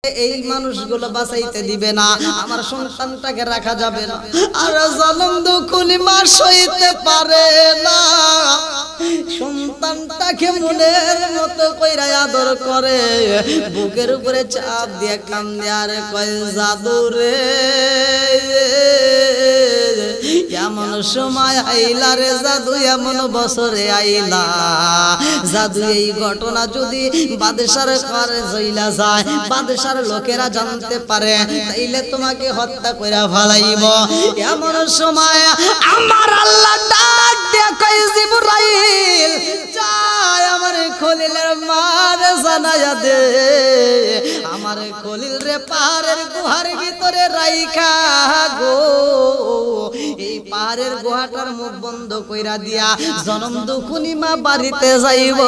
এই মানুষগুলো বাঁচাইতে দিবে না, আমার সন্তানটাকে রাখা যাবে না। আর জনম দুঃখনি মা সইতে পারে না, সন্তানটাকে মনের মতো কইরা আদর করে, বুকের উপরে চাপ দিয়ে কান্দে আর কয় জাদু রে, এমন সময় আইলা রে জাদু, এমন বছরে আইলা জাদু। এই ঘটনা যদি বাদশার ঘরে জইলা যায়, বাদশার লোকেরা জানতে পারে, তাইলে তোমাকে হত্যা কইরা ফেলাইব। এমন সময় আমার আল্লাহ ডাক দিয়ে কয় জিবরাইল, যাই আমার খলিলের মার জানায়া দে, আমার খলিল রে পাহাড়ের গুহার ভিতরে রাইখা গো, এই পাহাড়ের গুহাটার মুখ বন্ধ কইরা দিয়া জনম দুঃখনি মা বাড়িতে যাইব।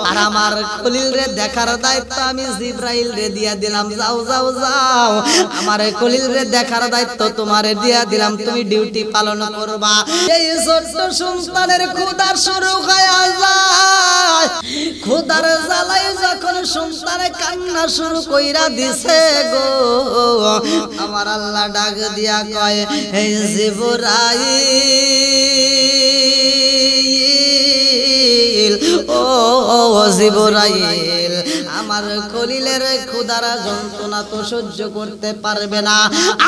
আর আমার খলিল রে দেখার দায়িত্ব আমি জিবরাইল রে দিয়া দিলাম। যাও যাও যাও, আমার খলিল রে দেখার দায়িত্ব তোমারে দিয়া দিলাম, তুমি ডিউটি পালন করবা। এই ছোট্ট সন্তানের ক্ষুধা শুরু হয়ে যায়, ক্ষুধার জ্বালাই যখন সন্তানে কান্না শুরু কইরা দিছে গো, আমার আল্লাহ ডাক দিয়া কয়, হে জিবরাইল, ও জিবরাইল, আমার খলিলের ক্ষুধার যন্ত্রণা তো সহ্য করতে পারবে না,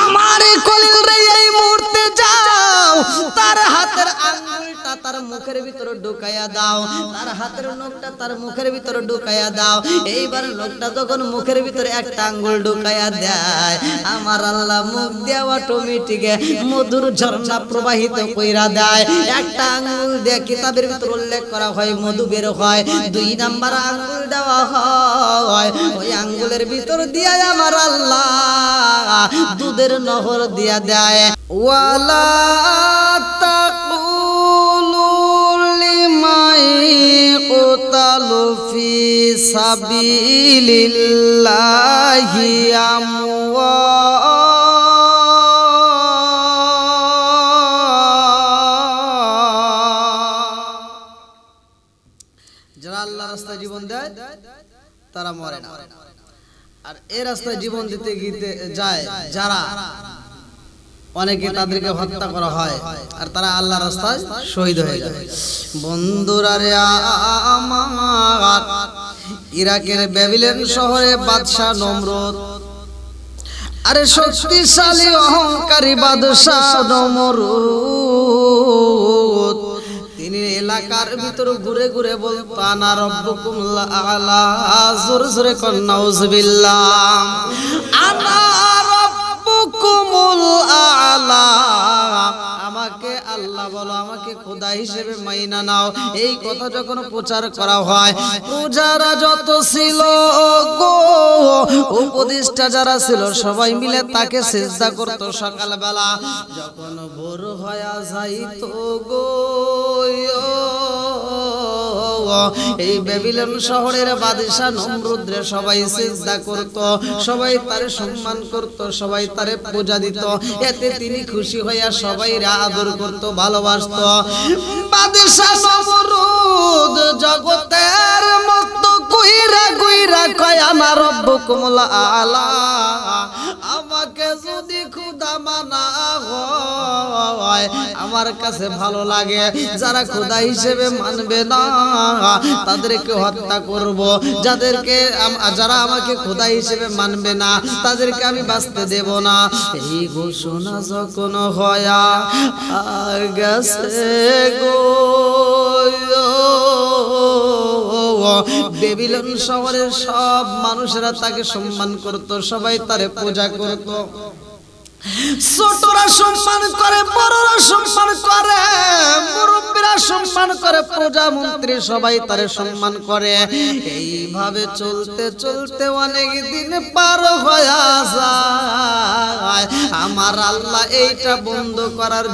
আমার খলিল রে এই মুহূর্তে যাও, তার হাতের আঙ্গুলটা তার মুখের ভিতরে ঢুকাইয়া দাও, তার হাতের নখটা তার মুখের ভিতরে ঢুকাইয়া দাও। এইবার লোকটা যখন মুখের ভিতরে একটা আঙ্গুল ঢুকাইয়া দেয়, আমার আল্লাহ মুখ দিয়ে অটোমেটিক মধুর ঝর্ণা প্রবাহিত কইরা দেয়। একটা আঙ্গুল দিয়ে কিতাবের ভিতরে উল্লেখ করা হয় মধু বের হয়, 2 নাম্বার আঙ্গুল দেওয়া হয়, ওই আঙ্গুলের ভিতর দিয়ে আমার আল্লাহ দুধের নহর দিয়া দেয়। ওয়ালা তাকুলু লিমাই কুতালু ফি সাবিলিল্লাহি যারা আল্লাহর রাস্তায় জীবন দেয় তারা মরে না, আর এই রাস্তায় জীবন দিতে গিয়ে যায় যারা, অনেকে তাদেরকে হত্যা করা হয় আর তারা আল্লাহর রাস্তায় শহীদ হয়ে যায়। বন্ধুরা রে আমার, ইরাকের ব্যাবিলন শহরে বাদশা নমরুদ, আরে শক্তিশালী অহংকারী বাদশা নমরুদ, তিনি এলাকার ভিতর ঘুরে ঘুরে বলতো আনা রব্বুকুমুল আ'লা, জোরে জোরে কন নাউযুবিল্লাহ, আনা রব্বুকুমুল আ'লা, আমাকে আল্লাহ বলো, আমাকে খোদা হিসেবে মাইনা নাও। এই কথা যখন প্রচার করা হয়, প্রজারা যত ছিল গো, উপদেষ্টা যারা ছিল সবাই মিলে তাকে সিজদা করত। সকালবেলা যখন ভোর হয়ে যাইত গো, এই ব্যাবিলন শহরের বাদশা নমরুদরে সবাই সিজদা করত, সবাই তারে সম্মান করত, সবাই তারে পূজা দিত, এতে তিনি খুশি হইয়া সবাই আদর করত, ভালোবাসত। বাদশা নমরুদ জগতের মত কইরা কইরা কয় আনা রব্বুকুমুল আ'লা, আমাকে যদি খোদা মানা হয় আমার কাছে ভালো লাগে, যারা খোদা হিসেবে মানবে না তাদেরকে হত্যা করব, যারা আমাকে খোদা হিসেবে মানবে না তাদেরকে আমি বাঁচতে দেব না। এই ঘোষণা যখন হয়া গেছে গো, ব্যাবিলন শহরের সব মানুষেরা তাকে সম্মান করত, সবাই তারে পূজা করত। ছোটরা সম্মান করে, বড়রা সম্মান করে, মুরব্বীরা সম্মান করে, প্রজামন্ত্রী সবাই তারে সম্মান করে। এইভাবে চলতে চলতে অনেক দিন পার হয়ে যায়। যায়। আমার আল্লাহ এইটা বন্ধ করার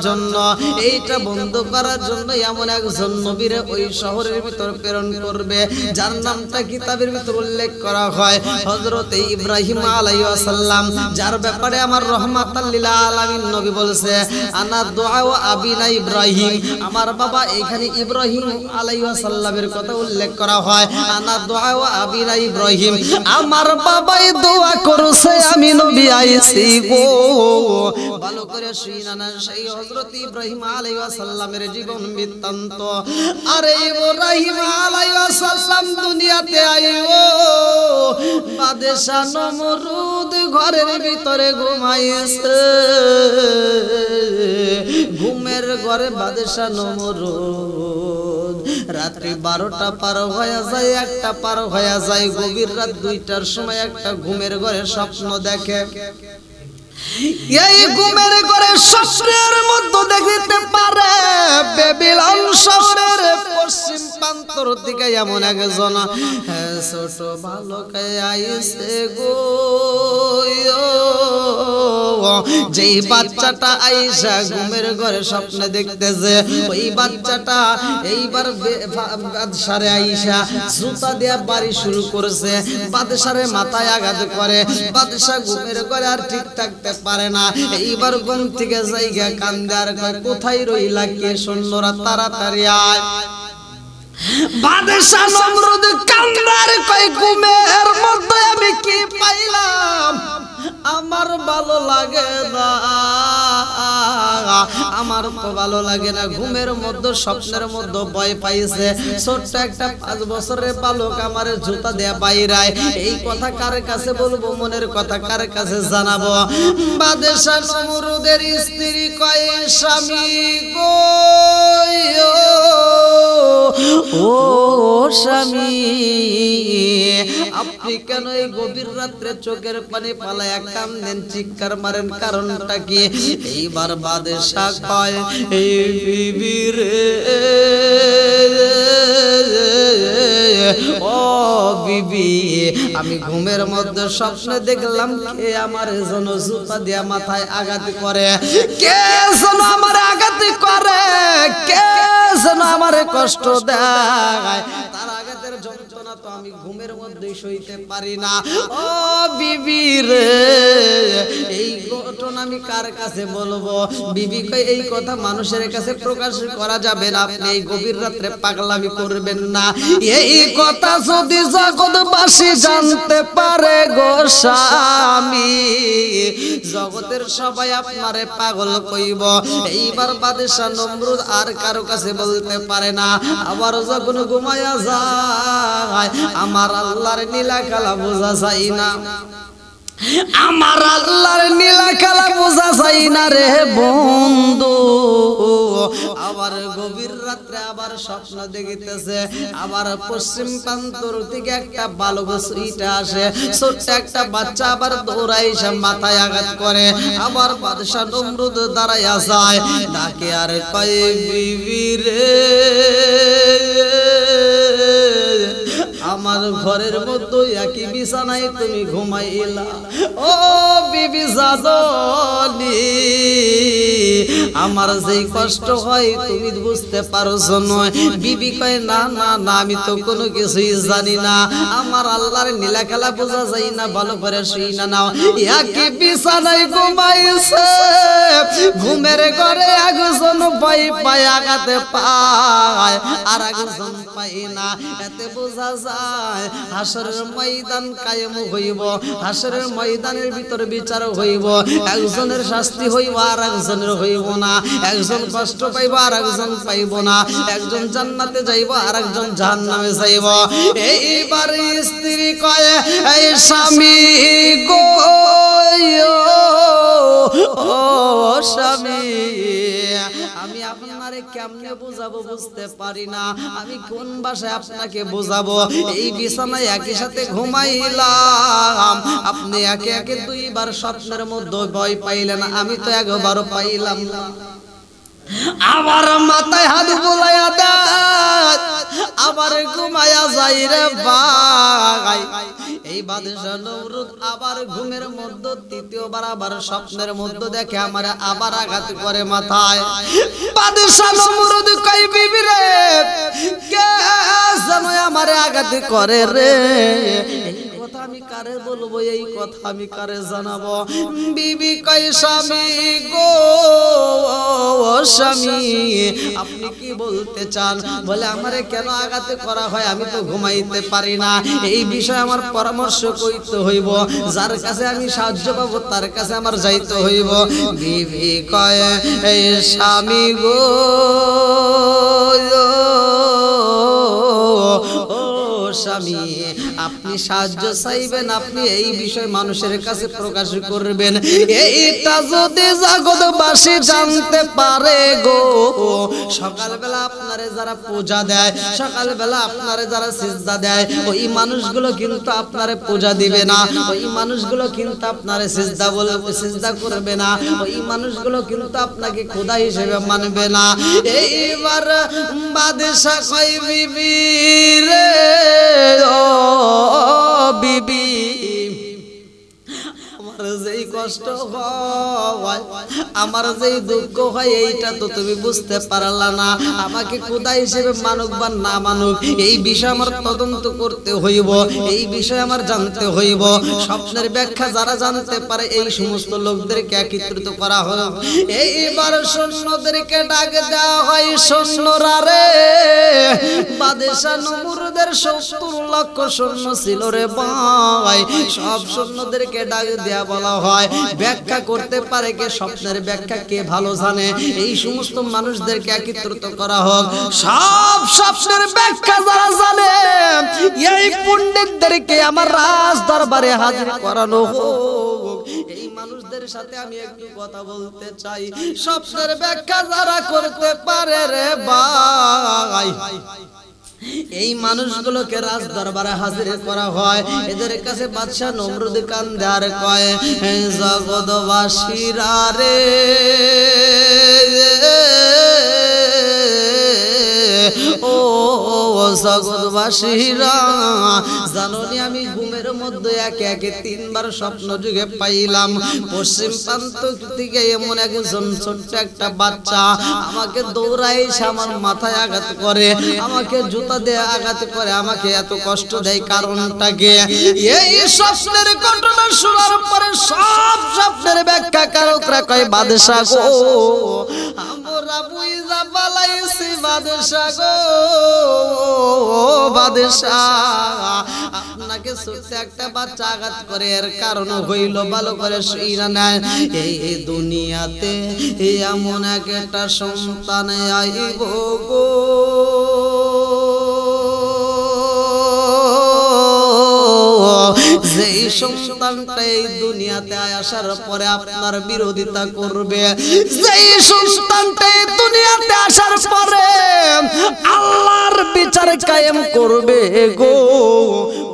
জন্য এমন একজন নবীরে ওই শহরের ভিতর প্রেরণ করবে, যার নামটা কিতাবের ভিতর উল্লেখ করা হয় হযরত ইব্রাহিম আলাইহিস সালাম, যার ব্যাপারে আমার রাহমাতাল লিল আলামিন নবী বলছে আনা দুআ ও আবিনা ইব্রাহিম, আমার বাবা এখানে ইব্রাহিম আলাইহিস সালামের কথা উল্লেখ করা হয়। আনা দুআ ও আবিনা ইব্রাহিম, আমার বাবাই দোয়া করছে আমি নবী আইছি গো। ভালো করে শুইনা না সেই হযরত ইব্রাহিম আলাইহিস সালামের জীবন বৃত্তান্ত। আরে ইব্রাহিম আলাইহিস সালাম দুনিয়াতে আইও, বাদশা নমরুদ ঘরের ভিতরে ঘুমাইছে। ঘুমের ঘরে বাদশা নমরুদ, রাত্রি 12টা পার হয়ে যায়, 1টা পার হয়ে যায়, গভীর রাত 2টার সময় একটা ঘুমের ঘরে স্বপ্ন দেখে। এই ঘুমের ঘরে স্বপ্নের মধ্যে দেখতে পারে বেবিলন শহরের পশ্চিম প্রান্তর দিকে এমন একজন ছোট বালক আইছে গো। যেই বাচ্চাটা আইসা ঘুমের ঘরে স্বপ্নে দেখতেছে, ওই বাচ্চাটা এইবার বাদশারে আইসা জুতা দেয়া বাড়ি শুরু করেছে, বাদশারে মাথায় আঘাত করে। বাদশা ঘুমের ঘরে আর ঠিক থাকতে পারে না, এইবার ঘুম থেকে জায়গা কান্দে আর কয় কোথায় রইলা, কে সৈন্যরা তাড়াতাড়ি আয়। বাদশা নমরুদ কান্দার কয় ঘুমের মধ্যে আমি কি পাইলাম, আমার ভালো লাগে না, আমার তো ভালো লাগে না। ঘুমের মধ্যে স্বপ্নের মধ্যে ভয় পাইছে, ছোট্ট একটা 5 বছরের বালক আমারে জুতা দেয়া বাইরায়। এই কথা কার কাছে বলবো, মনের কথা কার কাছে জানাবো? বাদশা নমরুদের স্ত্রী কয় স্বামী গো, ও স্বামী আপনি কেন এই গভীর রাত্রে চোখের পানি পালায়া কান্দেন, চিৎকার মারেন, কারণটা কি? এইবার বাদশা কয় এই বিবি রে, ও বিবি, আমি ঘুমের মধ্যে স্বপ্নে দেখলাম কে আমার জন্য জুতা দিয়া মাথায় আঘাত করে, কে যেন আমার আঘাত করে, কে যেন আমার কষ্ট দেয়, তার আঘাতের যন্ত্রণা তো আমি ঘুমের মধ্যে সইতে পারি না। ও বিবি রে, এই ঘটনা আমি কার কাছে বলবো? বিবি কই এই কথা মানুষের কাছে প্রকাশ করা যাবে না, আপনি এই গভীর রাত্রে পাগলামি করবেন না। এই কথা যদি জগৎবাসী জানতে পারে গো স্বামী, জগতের সবাই আপনারে পাগল কইব। এইবার বাদশা নমরুদ আর কারো কাছে বলতে পারে না। আবার যখন ঘুমায়া যায়, আমার আল্লাহর নীলা খেলা বোঝা যায় না, আমার আল্লাহর নীলা খেলা বোঝা যায় না রে বন্ধু। আবার গভীর রাত্রে আবার স্বপ্ন দেখিতেছে, আবার পশ্চিম প্রান্তর থেকে একটা বালক ছুটে আসে, ছোট্ট একটা বাচ্চা আবার দৌড়াই এসে মাথায় আঘাত করে। আবার বাদশা নমরুদ দাঁড়াইয়া যায়, ডাকে আর কয় বিবি রে, আমার ঘরের মধ্যে একই বিছানায় তুমি ঘুমাইলা, ও বিবি জাদনি, আমার যেই কষ্ট হয় তুমি বুঝতে পারছো নয়। বিবি কয় না না না, আমি তো কোনো কিছুই জানি না, আমার আল্লাহর নীলা খেলা বোঝা যায় না, ভালো করে শুই না। নাও একই বিছানায় ঘুমাইছে, ঘুমের ঘরে একজন ভয় পায় আঘাতে পায়, আর একজন পায় না, এতে বোঝা যায় হাসরের ময়দান কায়েম হইব, হাসরের ময়দানের ভিতরে বিচার হইব, একজনের শাস্তি হইব আর একজনের হইব না, একজন কষ্ট পাইব আর একজন পাইব না, একজন জান্নাতে যাইব আর একজন জাহান্নামে যাইব। এইবার স্ত্রী কয় এই স্বামী গো, ও স্বামী, আমি আপনারে কেমনে বুঝাবো বুঝতে পারি না, আমি কোন ভাষায় আপনাকে বুঝাবো? এই বিছানায় একই সাথে ঘুমাইলাম, আপনি একে একে 2বার স্বপ্নের মধ্যে ভয় পাইলেন, আমি তো একবারও পাইলাম না। আমার মাথায় হাত বুলাইয়া দেয়, আবার ঘুমায়া যাই রে ভাই। এই বাদশা নমরুদ আবার ঘুমের মধ্যে তৃতীয়বার আবার স্বপ্নের মধ্যে দেখে আমার আবার আঘাত করে মাথায়। বাদশা নমরুদ কই বিবি রে, কে যেন আমারে আঘাত করে রে, কথা আমি কারে বলবো, এই কথা আমি কারে জানাবো? বিবি কই স্বামী গো, স্বামী আপনি কি বলতে চান? বলে আমারে কেন আঘাত করা হয়, আমি তো ঘুমাইতে পারি না, এই বিষয়ে আমার পরামর্শ কইতে হইব, যার কাছে আমি সাহায্য পাবো তার কাছে আমার যাইতে হইব। বিবি কয় এই স্বামী গো, স্বামী আপনি সাহায্য চাইবেন, আপনি এই বিষয় মানুষের কাছে প্রকাশ করবেন, এইটা যদি জগৎবাসী জানতে পারে গো, সকালবেলা আপনারে যারা পূজা দেয়, সকালবেলা আপনারে যারা সিজদা দেয়, ওই মানুষগুলো কিন্তু আপনারে পূজা দিবে না, ওই মানুষগুলো কিন্তু আপনারে সিজদা বলবে, সিজদা করবে না, ওই মানুষগুলো কিন্তু আপনাকে খোদা হিসেবে মানবে না। এইবার বাদশা কই বিবি রে, ও বিবি আমার যেই কষ্ট হয়, আমার যেই দুঃখ হয়, এইটা তো তুমি বুঝতে পারলা না, আমাকে খোদা হিসেবে মানুক বা না মানুক এই বিষয় আমার তদন্ত করতে হইব, এই বিষয় আমার জানতে হইব। স্বপ্নের ব্যাখ্যা যারা জানতে পারে এই সমস্ত লোকদেরকে একত্রিত করা হয়। এইবার সৈন্যদেরকে ডাক দেওয়া হয়, সৈন্যরা রে, বাদশা নমরুদের ৭০ লক্ষ সৈন্য ছিল রে ভাই, সব সৈন্যদেরকে ডাক দেয়া বলা হয়, ব্যাখ্যা করতে পারে কে, স্বপ্নের ব্যাখ্যা কে ভালো জানে, এই সমস্ত মানুষদেরকে একত্রিত করা হোক। সব স্বপ্নের ব্যাখ্যা যারা জানে এই পণ্ডিতদেরকে আমার রাজ দরবারে হাজির করানো হোক। এই মানুষদের সাথে আমি একটু কথা বলতে চাই, স্বপ্নের ব্যাখ্যা যারা করতে পারে রে ভাই, এই মানুষগুলোকে রাজ দরবারে হাজির করা হয়। এদের কাছে বাদশা নমরুদ কান্দে আর কয়, জগৎবাসীরা রে, ও জগৎবাসীরা জানোনি আমি ঘুমের মধ্যে একে একে ৩ বার স্বপ্ন যুগে পাইলাম, পশ্চিম প্রান্ত থেকে এমন একজন ছোট্ট একটা বাচ্চা আমাকে দৌড়াই এসে আমার মাথায় আঘাত করে, আমাকে জুতা দিয়ে আঘাত করে, আমাকে এত কষ্ট দেয়, কারণটা কি? এই স্বপ্নের ঘটনা শোনার পরে সব স্বপ্নের ব্যাখ্যা কারকরা কয়, বাদশা গো আমরা বুইজা পালাইছি, বাদশা গো, বাদশা আপনাকে ছোট্ট একটা বাচ্চা আঘাত করে, এর কারণ হইল ভালো করে শুইরা নেয়, এই দুনিয়াতে এমন একটা সন্তান আইব গো, যেই সন্তানটা এই দুনিয়াতে আসার পরে আপনার বিরোধিতা করবে, যেই সন্তানটা এই দুনিয়াতে আসার পরে আল্লাহর বিচার কায়েম করবে গো,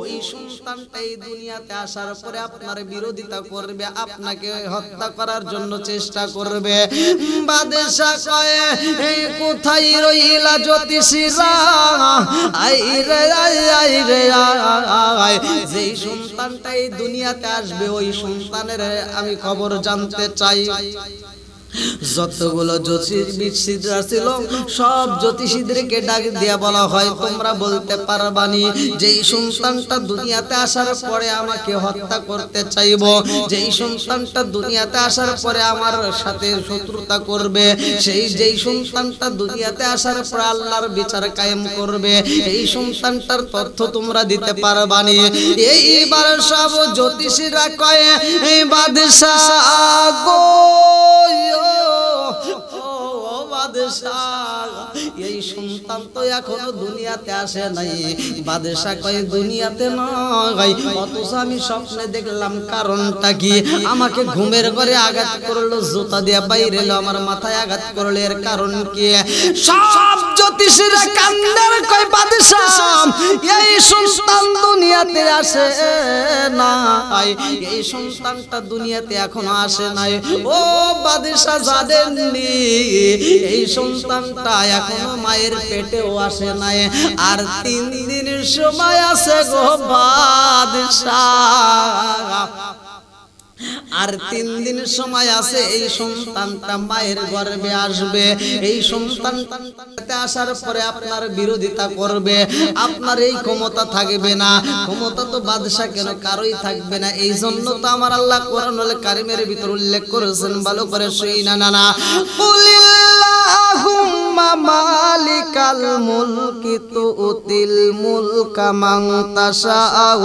ওই সন্তানটা এই দুনিয়াতে আসার পরে আপনার বিরোধিতা করবে, আপনাকে হত্যা করার জন্য চেষ্টা করবে। বাদশা কয় কোথায় রইলা জ্যোতিষীরা, আই রে আই রে আই, যেই সন্তানটা এই দুনিয়াতে আসবে ওই সন্তানের আমি খবর জানতে চাই। যতগুলো জ্যোতিষীরা ছিল সব জ্যোতিষীদেরকে ডাক দিয়া বলা হয়, তোমরা বলতে পারবানি যেই সন্তানটা দুনিয়াতে আসার পরে আমাকে হত্যা করতে চাইব, যেই সন্তানটা দুনিয়াতে আসার পরে আমার সাথে শত্রুতা করবে, যেই সন্তানটা দুনিয়াতে আসার পরে আল্লাহর বিচার কায়েম করবে, এই সন্তানটার তথ্য তোমরা দিতে পারবানি। এইবার সব জ্যোতিষীরা কয়, এই বাদশা গো, এই সন্তান তো এখনো দুনিয়াতে আসে নাই। বাদশা কয় দুনিয়াতে নয়, অথচ আমি স্বপ্নে দেখলাম। কারণটা কি? আমাকে ঘুমের ঘরে আঘাত করলো, জুতা দিয়ে বাইরে এলো, আমার মাথায় আঘাত করলো। এর কারণ কি? সব জ্যোতিষীরা কান্দার কয় বাদশা এই সন্তান দুনিয়াতে আসে নাই, এই সন্তানটা দুনিয়াতে এখনো আসে নাই। ও বাদশা জানেননি এই সন্তানটা এখনো মায়ের পেটেও আসে নাই, আর 3 দিনের সময় আছে গো বাদশা, আর 3 দিন সময় আছে এই সন্তানটা মায়ের গর্ভে আসবে। এই সন্তানটা আসার পরে আপনার বিরোধিতা করবে, আপনার এই ক্ষমতা থাকবে না। ক্ষমতা তো বাদশা কেন কারোই থাকবে না। এই জন্য তো আমার আল্লাহ কোরআনুল কারীমের ভিতর উল্লেখ করেছেন, ভালো করে শুই না না কুলিল্লাহুম্মা মালিকাল মুলকি তুতিল মুলকা মান তাশাউ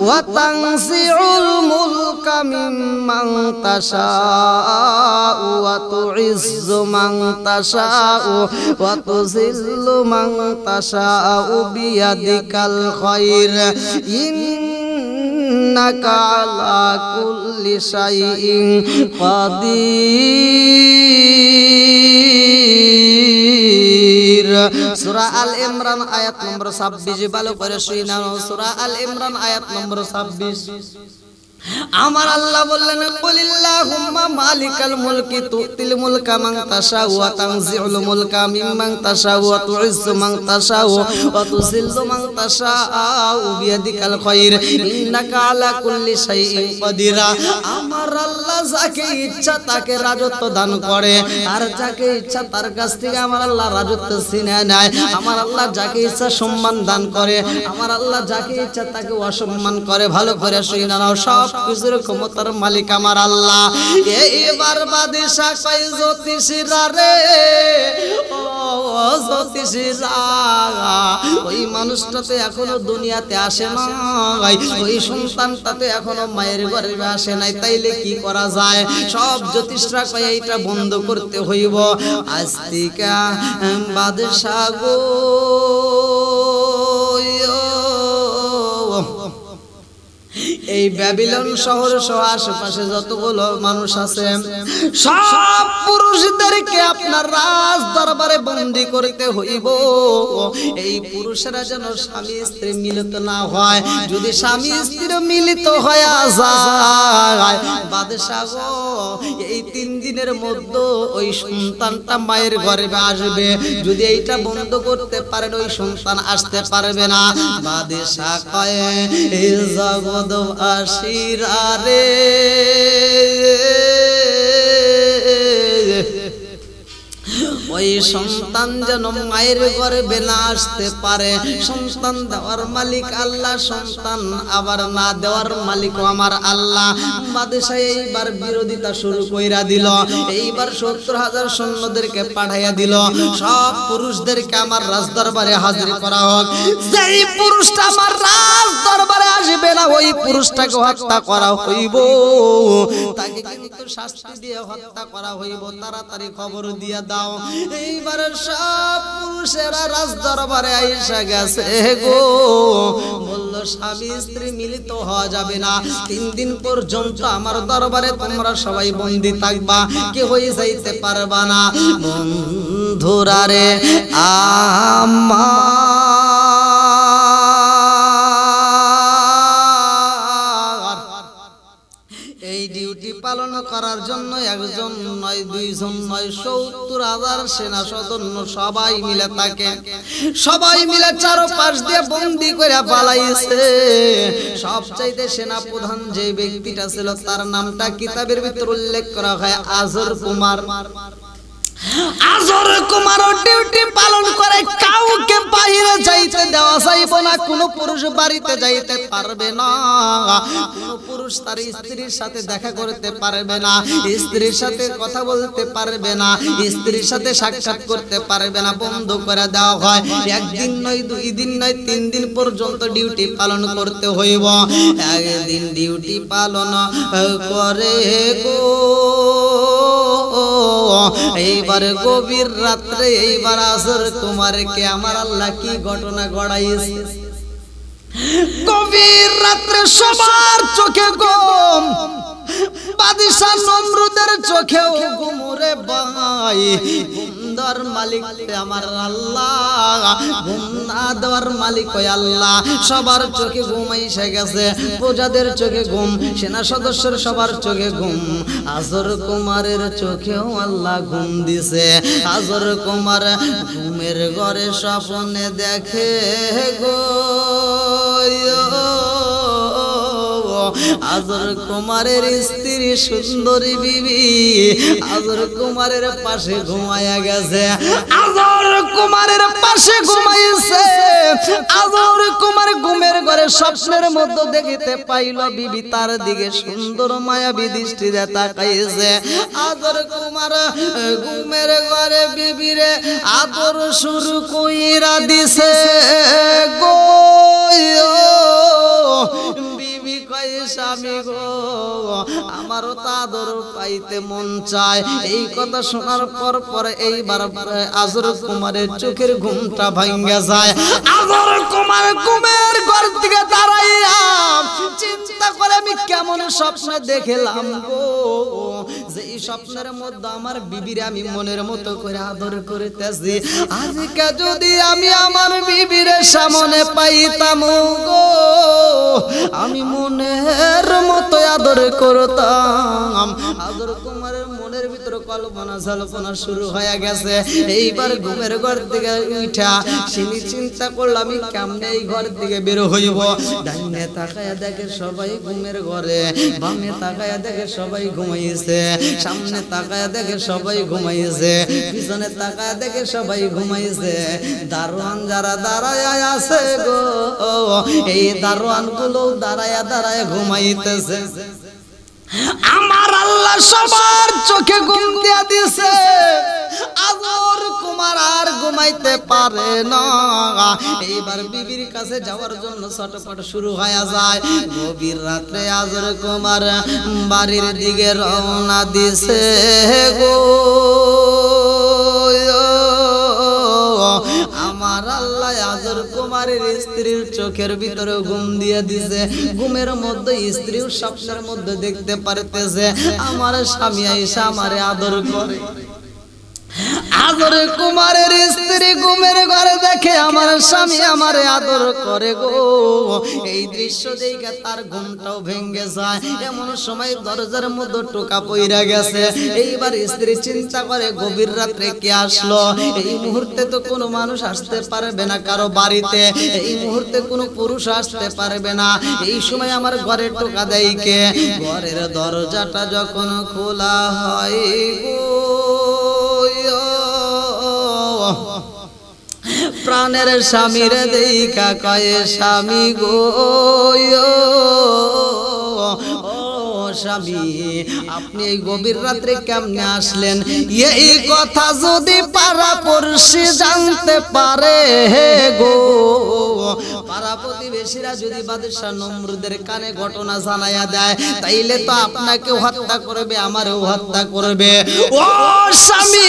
ওয়া তানজিউল মুলকা মিম্মান তাশাউ ওয়া তুইজ্জু মান তাশাউ ওয়া তুযিল্লু মান তাশাউ বিয়াদিকাল খায়র ইন্নাকা আলা কুল্লি শাইইন কাদির। সূরা আল ইমরান আয়াত নম্বর 26, ভালো করে শুনে নাও। সূরা আল ইমরান আয়াত নম্বর 26 আমার আল্লাহ বললেন কুলিল্লাহুম্মা মালিকাল মুলকি তুতিল মুলকা মান তাশাউ ওয়া তানজিউল মুলকা মিম্মান তাশাউ ওয়া তুইজ্জু মান তাশাউ ওয়া তুযিল্লু মান তাশাউ বিয়াদিকাল খায়র ইন্নাকা আলা কুল্লি শাইইন কাদির। আমার আল্লাহ যাকে ইচ্ছা তাকে রাজত্ব দান করে, আর যাকে ইচ্ছা তার কাছ থেকে আমার আল্লাহ রাজত্ব ছিনিয়ে নেয়। আমার আল্লাহ যাকে ইচ্ছা সম্মান দান করে, আমার আল্লাহ যাকে ইচ্ছা তাকে অসম্মান করে। ভালো করে শুনে নাও, সব কিছুর ক্ষমতার মালিক আমার আল্লাহ। এবার বাদশা কয় জ্যোতিষীরা রে, ও জ্যোতিষীরা, ওই মানুষটা তো এখনো দুনিয়াতে আসে নাই, ওই সন্তানটা তো এখনো মায়ের গর্ভে আসে নাই, তাইলে কি করা যায়? সব জ্যোতিষরা কয় এইটা বন্ধ করতে হইব। আজ থেকে বাদশা গো এই ব্যাবিলন শহর সহ আশেপাশে যতগুলো মানুষ আছে সব পুরুষদেরকে আপনার রাজ দরবারে বন্দী করতে হইব। এই পুরুষেরা যেন স্বামী স্ত্রী মিলিত না হয়। যদি স্বামী স্ত্রী মিলিত হয়ে যায় বাদশা গো এই 3 দিনের মধ্যে ওই সন্তানটা মায়ের গর্ভে আসবে। যদি এইটা বন্ধ করতে পারেন ওই সন্তান আসতে পারবে না। বাদশা কয় এই জগৎ আশিরা রে, ওই সন্তান যেন মায়ের গর্ভে না আসতে পারে। সন্তান দেওয়ার মালিক আল্লাহ, সন্তান আবার না দেওয়ার মালিক আমার আল্লাহ। বাদশা এইবার বিরোধিতা শুরু কইরা দিল। এইবার 70,000 সৈন্যদেরকে পাঠাইয়া দিল, সব পুরুষদেরকে আমার রাজ দরবারে হাজির করা হোক। যেই পুরুষটা আমার রাজ দরবারে আসবে না ওই পুরুষটাকে হত্যা করা হইব, তাকে কিন্তু শাস্তি দিয়ে হত্যা করা হইব। তাড়াতাড়ি খবর দিয়ে দাও। এইবার সব পুরুষেরা রাজ দরবারে আইসা গেছে গো। বলল স্বামী স্ত্রী মিলিত হওয়া যাবে না, 3 দিন পর্যন্ত আমার দরবারে তোমরা সবাই বন্দী থাকবা, কেউই যাইতে পারবা না। বন্ধুরা রে এই ডিউটি পালন করার জন্য একজন নয়, 2 জন নয়, 70,000 সেনা সদন্য সবাই মিলে থাকে। সবাই মিলে চারপাশ দিয়ে বন্দী করে পালাইছে। সবচাইতে সেনা প্রধান যে ব্যক্তিটা ছিল তার নামটা কিতাবের ভিতর উল্লেখ করা হয় আজর কুমার। আজর কুমার ডিউটি পালন করে, কাউকে বাইরে যাইতে দেওয়া যাইব না, কোন পুরুষ বাড়িতে যাইতে পারবে না, কোন পুরুষ তার স্ত্রীর সাথে দেখা করতে পারবে না, স্ত্রীর সাথে কথা বলতে পারবে না, স্ত্রীর সাথে সাক্ষাৎ করতে পারবে না, বন্ধ করে দেওয়া হয়। 1 দিন নয়, 2 দিন নয়, 3 দিন পর্যন্ত ডিউটি পালন করতে হইব। একদিন ডিউটি পালন করে গো এইবার গভীর রাত্রে এইবার আসর কুমারকে আমার আল্লাহ কি ঘটনা ঘটাইছে গভীর রাত্রে সবার চোখে ঘুম বাদশা নমরুদের চোখেও ঘুম রে ভাই ঘুমদার মালিক আমার আল্লাহ ঘুম না দেওয়ার মালিক ওই আল্লাহ সবার চোখে ঘুম এসে গেছে প্রজাদের চোখে ঘুম সেনা সদস্যের সবার চোখে ঘুম আজর কুমারের চোখেও আল্লাহ ঘুম দিছে আজর কুমার ঘুমের ঘরে স্বপ্নে দেখে গো আজর কুমারের স্ত্রী সুন্দরী বিবি আজর কুমারের পাশে ঘুমায়া গেছে আজর কুমারের পাশে ঘুমাইছে আজর কুমার ঘুমের ঘরে স্বপ্নের মধ্যে দেখিতে পাইল বিবি তার দিকে সুন্দর মায়াবী দৃষ্টিতে তাকাইছে আজর কুমার ঘুমের ঘরে বিবিরে আদর শুরু কইরা দিছে গো স্বামী গো আমারও তো আদর পাইতে মন চায় এই কথা শোনার পর পরে এইবার আজর কুমারের চোখের ঘুমটা ভাঙ্গা যায় আজর কুমার ঘুমের ঘর থেকে দাঁড়াইয়া চিন্তা করে আমি কেমন স্বপ্ন দেখলাম গো যে এই স্বপ্নের মধ্যে আমার বিবিরে আমি মনের মতো করে আদর করিতেছি আজকে যদি আমি আমার বিবিরে সামনে পাইতাম গো আমি মনের মতো আদর করতাম আদর কুমারের মনের ভিতরে কল্পনা জল্পনা শুরু হয়ে গেছে এইবার ঘুমের ঘর থেকে উঠা তিনি চিন্তা করলাম আমি কেমনে এই ঘর থেকে বের হইব ডাইনে তাকায়া দেখে সবাই ঘুমের ঘরে বামে তাকায়া দেখে সবাই ঘুমাইছে সামনে তাকায়া দেখে সবাই ঘুমাইছে পিছনে তাকায়া দেখে সবাই ঘুমাইছে দারোয়ান যারা দাঁড়ায় আছে গো এই দারোয়ান গুলো দাঁড়ায়া দাঁড়ায় ঘুমাইতেছে আমার আল্লাহ সবার চোখে ঘুম দিয়া দিছে আজর কুমার আর ঘুমাইতে পারে না এইবার বিবির কাছে যাওয়ার জন্য ছটপট শুরু হয়ে যায় গভীর রাত্রে আজর কুমার বাড়ির দিকে রওনা দিছে গো আমার আল্লাহ আজর কুমারের স্ত্রীর চোখের ভিতরে ঘুম দিয়ে দিছে ঘুমের মধ্যে স্ত্রীও স্বপ্নের মধ্যে দেখতে পারতেছে আমার স্বামী আইসা আমারে আদর করে আদর কুমারের স্ত্রী ঘুমের ঘরে দেখে আমার স্বামী আমারে আদর করে গো এই দৃশ্য দেখে তার ঘুমটাও ভেঙে যায় এমন সময় দরজার মধ্যে টোকা পইরা গেছে এইবার স্ত্রী চিন্তা করে গভীর রাত্রে কে আসলো এই মুহূর্তে তো কোনো মানুষ আসতে পারবে না কারো বাড়িতে এই মুহূর্তে কোনো পুরুষ আসতে পারবে না এই সময় আমার ঘরে টোকা দেয় কে ঘরের দরজাটা যখন খোলা হয় গো প্রাণের স্বামীর দেখা কয় স্বামী গো স্বামী আপনি এই গভীর রাত্রে কেমনে আসলেন এই কথা যদি পাড়া পড়শি জানতে পারে গো পাড়া প্রতিবেশীরা যদি বাদশা নমরুদের কানে ঘটনা জানায়া দেয় তাইলে তো আপনাকে হত্যা করবে আমারও হত্যা করবে ও স্বামী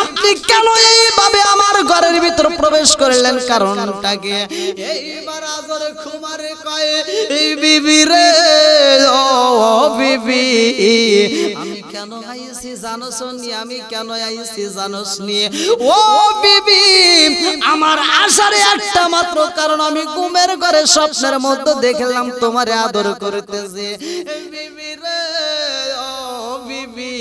আপনি কেন এইভাবে আমার ঘরের ভিতর প্রবেশ করলেন কারণটাকে এইবার আজর কুমারে কয় এই বিবি রে ও বিবি আমি কেন আইছি জানোস নি আমি কেন আইছি জানোস নি ও বিবি আমার আসার একটা মাত্র কারণ আমি ঘুমের ঘরে স্বপ্নের মধ্যে দেখলাম তোমারে আদর করতেছে বিবি রে ও বিবি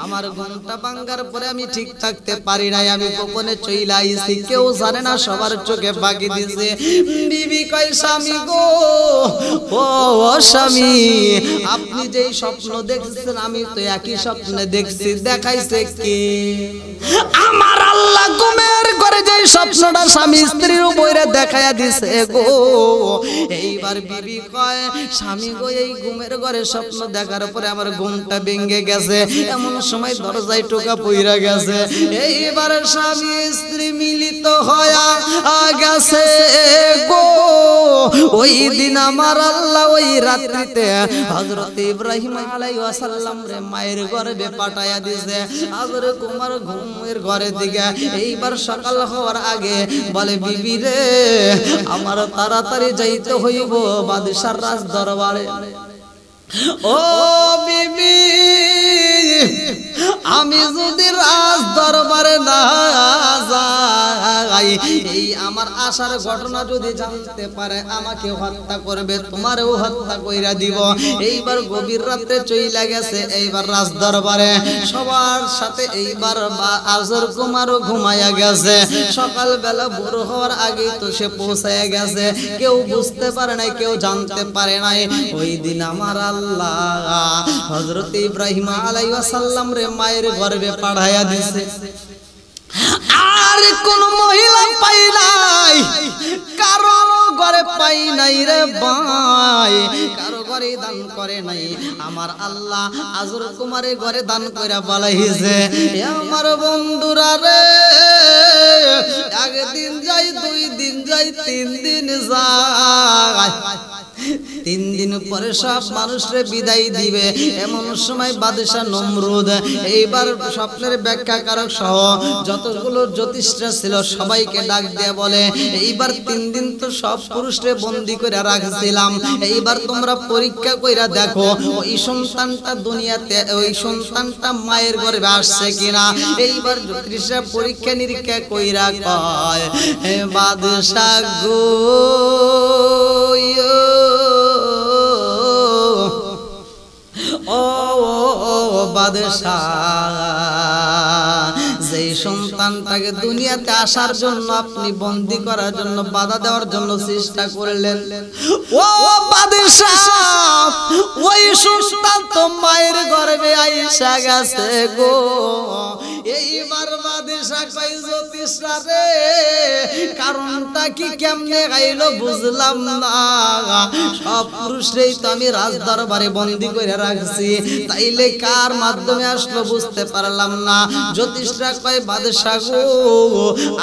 আমার ঘুমটা ভাঙার পরে আমি ঠিক থাকতে পারি নাই আমি গোপনে চইলা আইছি কেউ জানে না সবার চোখে বাকি দিছে বিবি কয় স্বামী গো ও স্বামী আপনি যেই স্বপ্ন দেখছেন আমি তো একই স্বপ্নে দেখছি দেখাইছে কি আমার আল্লাহ ঘুমের ঘরে যেই স্বপ্নটা স্বামী স্ত্রীর উপরে দেখায়া দিছে গো এইবার বিবি কয় স্বামী গো এই ঘুমের ঘরে স্বপ্ন দেখার পরে আমার ঘুমটা ভেঙে গেছে এমন সময় দরজায় টোকা পইরা গেছে। এইবার স্বামী স্ত্রী মিলিত হয়া গেছে গো। ওই দিন আমার আল্লাহ ওই রাত্রিতে হযরত ইব্রাহিম আলাইহিস সালাম রে মায়ের গর্ভে পাঠায়া দিয়েছে। হযরত কুমার ঘুমের ঘরে দিকে। এইবার সকাল হওয়ার আগে বলে বিবি রে আমার তাড়াতাড়ি যাইতে হইব বাদশার রাজ দরবারে। ও বিবি আমি যদি রাজ দরবারে না যাই এই আমার আসার ঘটনা যদি জানতে পারে আমাকে হত্যা করবে, তোমারও হত্যা কইরা দিব। এইবার গভীর রাতে চইলা গেছে এইবার রাজ দরবারে সবার সাথে। এইবার আজর কুমারও ঘুমায়া গেছে। সকাল বেলা ভোর হওয়ার আগে তো সে পৌঁছায়া গেছে। কেউ বুঝতে পারে নাই, কেউ জানতে পারে নাই। ওই দিন আমার আল্লাহ হযরত ইব্রাহিম আলাইহিস সালাম রে মায়ের গর্ভে পাঠায়া দিয়েছে। আর কোন মহিলা পাই নাই, কারো ঘরে পাই নাই রে ভাই, কারো ঘরে দান করে নাই। আমার আল্লাহ আজর কুমারের ঘরে দান কইরা বলাইছে আমার বন্ধুরা রে একদিন যাই, দুই দিন যাই, তিন দিন যায়, 3 দিন পরে সব মানুষরে বিদায় দিবে। এমন সময় বাদশা নমরুদ এইবার স্বপ্নের ব্যাখ্যাকারক সহ যতগুলো জ্যোতিষরা ছিল সবাইকে ডাক দিয়ে বলে এইবার 3 দিন তো সব পুরুষরে বন্দী করে রাখছিলাম, এইবার তোমরা পরীক্ষা কইরা দেখো ওই সন্তানটা দুনিয়াতে, ওই সন্তানটা মায়ের গর্ভে আসছে কিনা। এইবার জ্যোতিষরা পরীক্ষা নিরীক্ষা কইরা কয় হে বাদশা গো বাদশাহ যে সন্তানটাকে দুনিয়াতে আসার জন্য আপনি বন্দী করার জন্য বাধা দেওয়ার জন্য চেষ্টা করলেন, ও বাদশাহ ওই সন্তান তো মায়ের গর্ভে আইসা গেছে গো। এইবার বাদশাহ কই জ্যোতিষরা রে কারণটা কি কেমনে গাইলো বুঝলাম না, সব পুরুষরেই তো আমি রাজ দরবারে বন্দী করে রাখছি, তাইলে কার মাধ্যমে আসলো বুঝতে পারলাম না। জ্যোতিষরা কয় বাদশাহ গো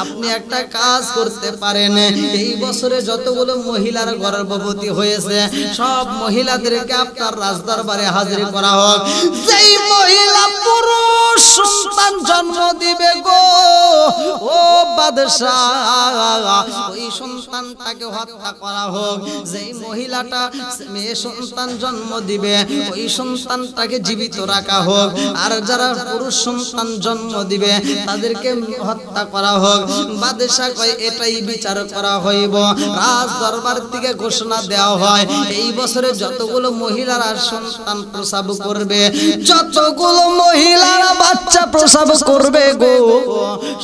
আপনি একটা কাজ করতে পারেন, এই বছরে যতগুলো মহিলার গর্ভবতী হয়েছে সব মহিলাদেরকে আপনার রাজ দরবারে হাজির করা হোক। যেই মহিলা পুরুষ সন্তান জন্ম দিবে গো ও বাদশাহ ওই সন্তানটাকে হত্যা করা হোক। যেই মহিলাটা মেয়ে সন্তান জন্ম দিবে ওই সন্তানটাকে জীবিত রাখা হোক, আর যারা পুরুষ সন্তান জন্ম দিবে তাদেরকে হত্যা করা হোক। বাদশাহ কয় এটাই বিচার করা হইব। রাজ দরবার থেকে ঘোষণা দেওয়া হয় এই বছরে যতগুলো মহিলারা সন্তান প্রসব করবে, যতগুলো মহিলারা বাচ্চা প্রসব করবে গো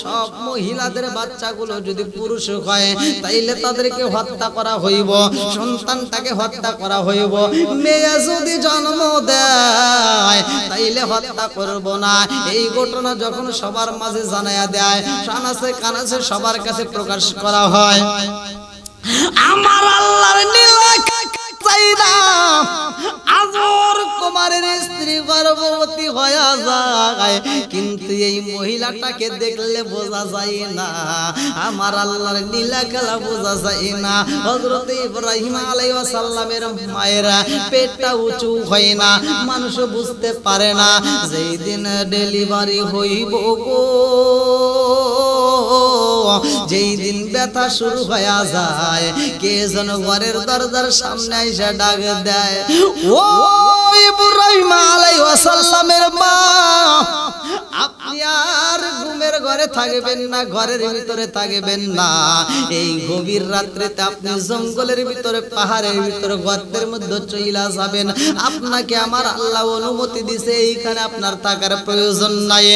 সব মহিলাদের বাচ্চাগুলো যদি পুরুষ হয় তাইলে তাদেরকে হত্যা করা হইব, সন্তানটাকে হত্যা করা হইব। মেয়ে যদি জন্ম দেয় তাইলে হত্যা করব না। এই ঘটনা যখন সবার মাঝে জানায়া দেয়, সানাসে কানাসে সবার কাছে প্রকাশ করা হয়, আমার আল্লাহর নীলা চাইরা আজর কুমারের স্ত্রী গর্ভবতী হয়ে যায়, কিন্তু এই মহিলাটাকে দেখলে বোঝা যায় না, আমার আল্লাহর নীলা খেলা বোঝা যায় না। হযরত ইব্রাহিম আলাইহিস সালামের মায়েরা পেটটা উঁচু হয় না, মানুষ বুঝতে পারে না। যেই দিন ডেলিভারি হইব গো, যেই দিন ব্যথা শুরু হয়ে যায়, কে যেন ঘরের দরজার সামনে এসে ডাক দেয়, ও ইব্রাহিম আলাইহিস সালামের মা আপনি আর ঘুমের ঘরে থাকবেন না, ঘরের ভিতরে থাকবেন না, এই গভীর রাত্রিতে আপনি জঙ্গলের ভিতরে পাহাড়ের ভিতরে গর্তের মধ্যে চইলা যাবেন। আপনাকে আমার আল্লাহ অনুমতি দিয়েছে, এইখানে আপনার থাকার প্রয়োজন নাই।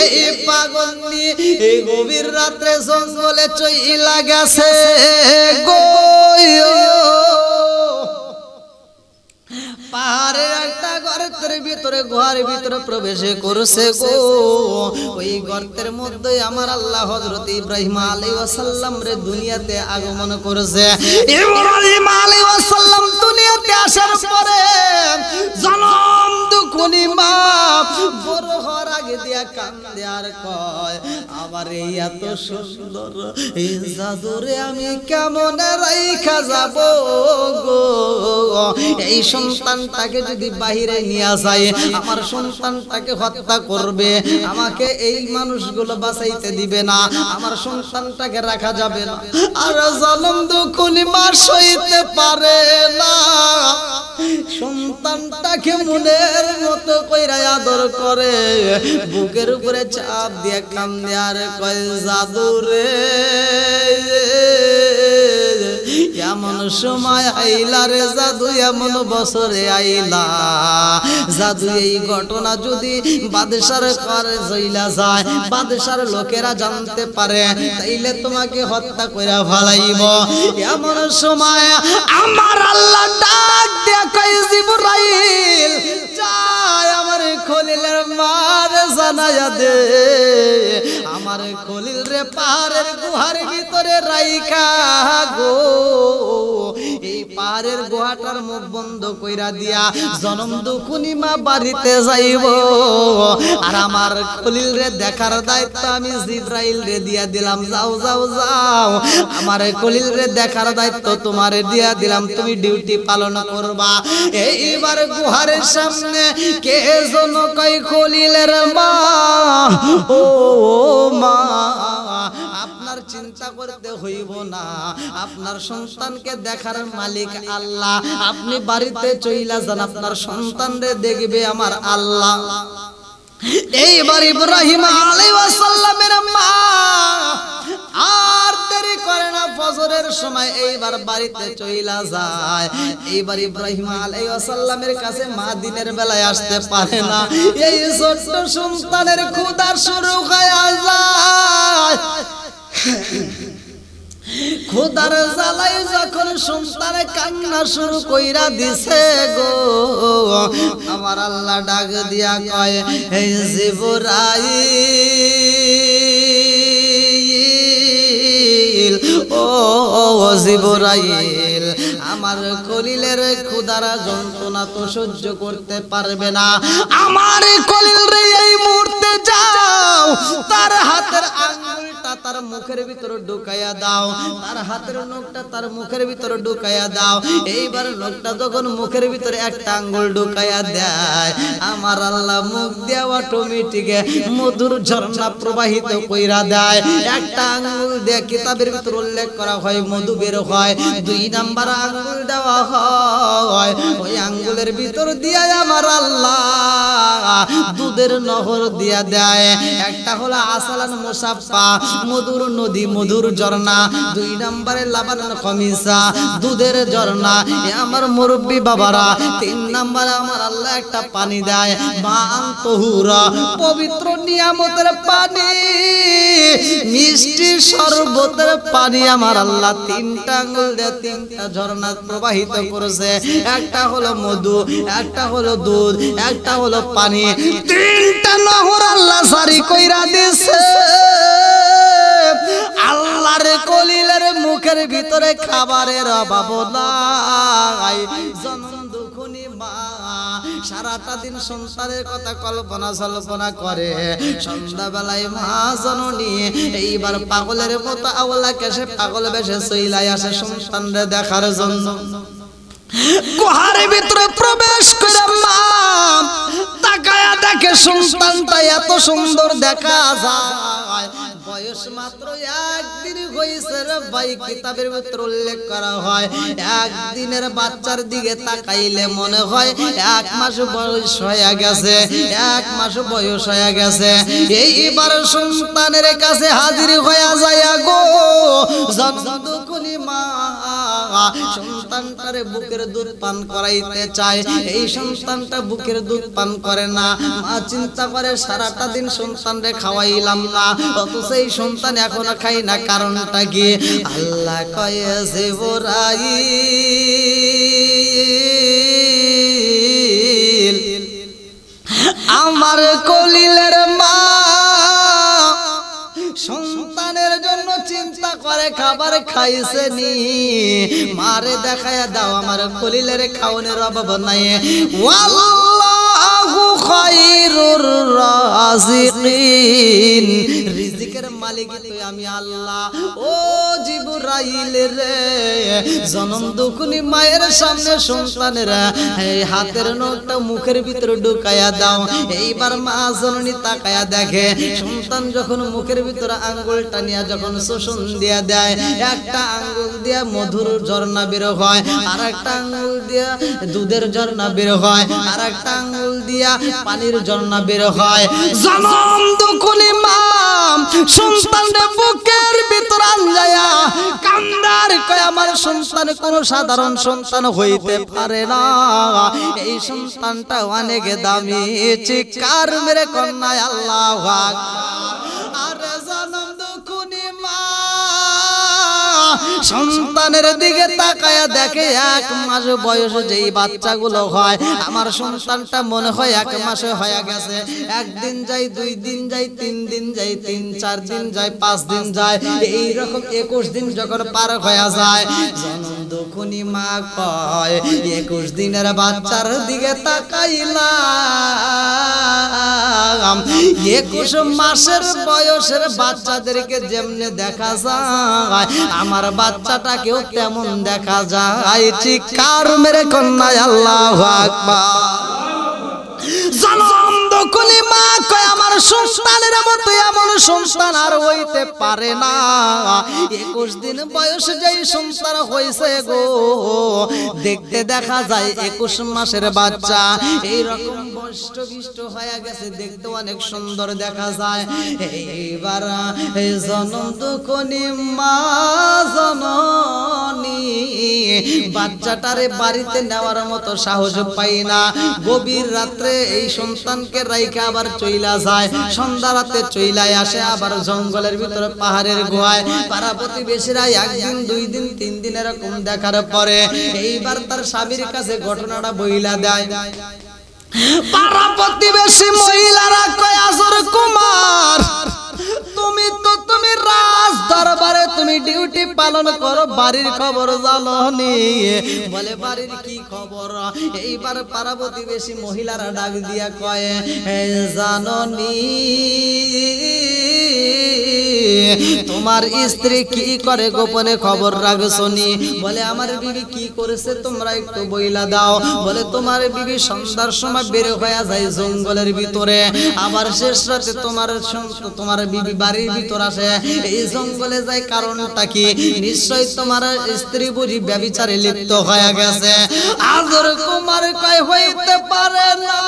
এই পাগল নিয়ে এই গভীর রাত্রে জঙ্গলে চইলা গেছে গো, পাহাড়ের একটা গর্তের ভিতরে ঘরের ভিতরে প্রবেশ করছে গো। ওই গর্তের মধ্যে আমার আল্লাহ হযরত ইব্রাহিম আলাইহিস সালাম রে দুনিয়াতে আগমন করেছে। ইব্রাহিম আলাইহিস সালাম দুনিয়াতে আসার পরে জনম দুখনি মা বড় দিয়া কান্দে আর কয় আমার এই এত সুন্দর এই জাদুরে আমি কেমন রাইখা যাব গো এই সন্তানটাকে যদি বাহিরে নিয়ে যায় আমার সন্তানটাকে হত্যা করবে আমাকে এই মানুষগুলো বাঁচাইতে দিবে না আমার সন্তানটাকে রাখা যাবে না আর জনম দুঃখনি মা সইতে পারে না সন্তানটাকে মনের মতো কইরা আদর করে বুকের উপরে চাপ দিয়ে কান্দে আর কয় জাদুরে এমন সময় আইলা রে জাদু এমন বছরে আইলা জাদু এই ঘটনা যদি বাদশার ঘরে জইলা যায় বাদশার লোকেরা জানতে পারে তাইলে তোমাকে হত্যা কইরা ফেলাইব এমন সময় আমার আল্লাহ ডাক দিয়া কয় জিবরাইল যায় আমার খলিলের মার জানায়া দে আমার খলিল রে পাহাড়ের গুহার ভিতরে রাইখা গো এই পাহাড়ের গুহাটার মুখ বন্ধ কইরা দিয়া জনম দুঃখনি মা বাড়িতে যাইব আর আমার খলিল রে দেখার দায়িত্ব আমি জিবরাইল রে দিয়া দিলাম যাও যাও যাও আমার খলিল রে দেখার দায়িত্ব তোমারে দিয়া দিলাম তুমি ডিউটি পালন করবা এইবার গুহার সামনে কে যেন কয় খলিলের মা ও মা আপনার চিন্তা করতে হইব না আপনার সন্তানকে দেখার মালিক আল্লাহ আপনি বাড়িতে চইলা যান আপনার সন্তানরে দেখবে আমার আল্লাহ এইবার ইব্রাহিম আলাইহিস সালামের মা আর দেরি করে না ফজরের সময় এইবার বাড়িতে চইলা যায় এইবার ইব্রাহিম আলাইহিস সালামের কাছে মা দিনের বেলায় আসতে পারে না এই ছোট্ট সন্তানের ক্ষুধা শুরু হয়ে যায় খোদার জ্বালাই যখন সন্তানে কান্না শুরু কইরা দিছে গো আমার আল্লাহ ডাক দিয়া কয় হে জিবরাইল ও জিবরাইল আমার খলিলের ক্ষুধার যন্ত্রণা তো সহ্য করতে পারবে না আমার খলিল রে এই মুহূর্তে যাও তার হাতের আঙ্গুলটা তার মুখের ভিতরে ঢুকাইয়া দাও তার হাতের নখটা তার মুখের ভিতরে ঢুকাইয়া দাও এইবার নখটা যখন মুখের ভিতরে একটা আঙ্গুল ঢুকাইয়া দেয় আমার আল্লাহ মুখ দিয়ে অটোমেটিক মধুর ঝর্ণা প্রবাহিত কইরা দেয় একটা আঙ্গুল দিয়ে কিতাবের ভিতরে উল্লেখ করা হয় মধু বের হয় দুই নাম্বার আঙ্গুল দেওয়া হয় ওই আঙ্গুলের ভিতর দিয়া আমার আল্লাহ দুধের নহর দিয়া দেয় একটা হলো আসালান মুসাফফা মধুর নদী মধুর ঝর্ণা দুই নম্বরে লাবানান খমিসা দুধের ঝর্ণা আমার মুরব্বি বাবারা তিন নম্বরে আমার আল্লাহ একটা পানি দেয় মান তহুরা পবিত্র নিয়ামতের পানি মিষ্টি শরবতের পানি আমার আল্লাহ তিনটা আঙ্গুল দিয়ে তিনটা ঝর্ণা প্রবাহিত করেছে একটা হলো মধু একটা হলো দুধ একটা হলো পানি তিনটা নহর আল্লাহ জারি কইরা দিয়েছে আল্লাহর খলিলের মুখের ভিতরে খাবারের অভাব নাই জনম দুঃখনি মা সারাটা দিন সংসারের কথা কল্পনা করে সন্ধ্যাবেলায় মা জননী এইবার পাগলের মতো আওলা কেসে পাগল বেশে চইলাই আসে সন্তানরে দেখার জন্য গুহার ভিতরে প্রবেশ করে মা তাকায়া দেখে সন্তানটা এত সুন্দর দেখা যায় বয়স মাত্র একদিন হয়েছে রে ভাই কিতাবের ভিতরে উল্লেখ করা হয় একদিনের বাচ্চার দিকে তাকাইলে মনে হয় এক মাস বয়স হয়ে গেছে এক মাস বয়স হয়ে গেছে এইবার সন্তানের কাছে হাজির হয়ে যায় গো জনদুকুনি মা সন্তানটারে বুকের দুধ পান করাইতে চায় এই সন্তানটা বুকের দুধ পান করে না মা চিন্তা করে সারাটা দিন সন্তানরে খাওয়াইলাম না অথচ এই সন্তান এখনো খাই না কারণটা কি আল্লাহ কয় জিবরাইল আমার খলিলের মা সন্তানের জন্য চিন্তা করে খাবার খাইছে নি মারে দেখায়া দাও আমার খলিলের খাওয়ানোর অভাব নাই ওয়াল্লাহু খায়রুর রাযিকিন রিজিকের মালিক তুই আমি আল্লাহ ও জিবরাইল রে জনম দুঃখনি মায়ের সামনে সন্তানের এই হাতের নখটা মুখের ভিতরে ঢুকায়া দাও এইবার মা জননী তাকায়া দেখে সন্তান যখন মুখের ভিতরে আঙ্গুলটা নিয়ে যখন শোষণ দিয়া দেয় একটা আঙ্গুল দিয়া মধুর ঝর্ণা বের হয় আর একটা আঙ্গুল দিয়া দুধের ঝর্ণা বের হয় আর একটা আঙ্গুল দিয়া পানির ঝর্ণা বের হয় জনম দুঃখনি মা সন্তানের বুকের ভিতর আঞ্জায়া কান্দার কয় আমার সন্তান কোন সাধারণ সন্তান হইতে পারে না এই সন্তানটা অনেক দামি চিৎকার মেরে কন্যা আল্লাহু আকবার আরে জনম দুঃখনি মা সন্তানের দিকে তাকায়া দেখে 1 মাস বয়সে যেই বাচ্চাগুলো হয় আমার সন্তানটা মনে হয় 1 মাসে হয়ে গেছে একদিন যায় 2 দিন যায় 3 দিন যায় 3-4 দিন যায় 5 দিন যায় এই রকম 21 দিন যখন পার হয়ে যায় জনম দুঃখনি মা কয় 21 দিনের বাচ্চার দিকে তাকাইলাম 21 মাসের বয়সের বাচ্চাদেরকে যেমনে দেখা যায় আমার বাচ্চাটাকেও তেমন দেখা যায় চিৎকার মেরে কন্যা আল্লাহু আকবার জনম দুঃখনি মা কয় আমার সন্তানের মতো এমন সন্তান আর হইতে পারে না 21 দিন বয়সে যেই সন্তান হইছে গো দেখতে দেখা যায় 21 মাসের বাচ্চা এই রকম বষ্টবিষ্ট হয়ে গেছে দেখতে অনেক সুন্দর দেখা যায় এইবার জনম দুঃখনি মা জননী বাচ্চাটারে বাড়িতে নেওয়ার মতো সাহস পাই না গভীর রাত্রে এই সন্তানকে রাইখা আবার চইলা যায় সন্ধ্যা রাতে চইলাই আসে আবার জঙ্গলের ভিতরে পাহাড়ের গুহায় পাড়া প্রতিবেশীরা 1 দিন 2 দিন 3 দিন এরকম দেখার পরে এইবার তার স্বামীর কাছে ঘটনাটা বইলা দেয় পাড়া প্রতিবেশী মহিলারা কয় আজর কুমার তুমি রাজ দরবারে তুমি ডিউটি পালন করো বাড়ির খবর জানোনি বলে বাড়ির কি খবর এইবার পাড়া প্রতিবেশী মহিলারা ডাক দিয়া কয় জানোনি তোমার স্ত্রী কি করে গোপনে খবর রাখছনি বলে আমার বিবি কি করেছে তোমরা একটু বইলা দাও বলে তোমার বিবি সন্ধ্যার সময় বের হয়ে যায় জঙ্গলের ভিতরে আবার শেষ রাতে তোমার বিবি বাড়ির ভিতর আসে এই জঙ্গলে যায় কারণটা কি নিশ্চয় তোমার স্ত্রী বুঝি ব্যভিচারে লিপ্ত হয়ে গেছে আজর কুমার কয় হইতে পারে না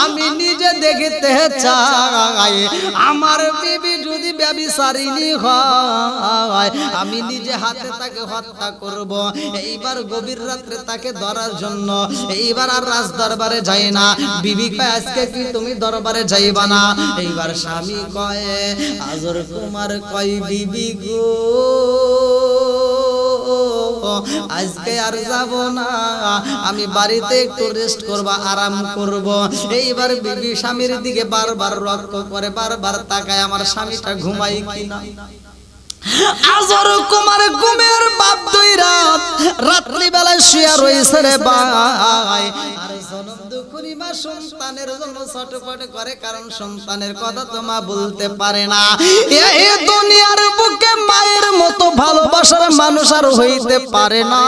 আমি নিজে দেখতে চাই আমার বিবি যদি ব্যভিচারিণী হয় আমি নিজে হাতে তাকে হত্যা করব এইবার গভীর রাত্রে তাকে ধরার জন্য এইবার আর রাজ দরবারে যাই না বিবি কয় আজকে কি তুমি দরবারে যাইবা না এইবার স্বামী কয় আজর কুমার কয় বিবি গো আজকে আর যাব না আমি বাড়িতে একটু রেস্ট করব আরাম করব এইবার বিবি স্বামীর দিকে বারবার লক্ষ্য করে বারবার তাকায় আমার স্বামীটা ঘুমাই কিনা আজর কুমার ঘুমের বাপ 2 রাত রাত্রি বেলা শুয়ে রইছে রে ভাই আর জনম দুঃখনি মা সন্তানের জন্য ছটফট করে কারণ সন্তানের কথা তো মা বলতে পারে না এই দুনিয়ার বুকে মায়ের মতো ভালোবাসার মানুষ আর হইতে পারে না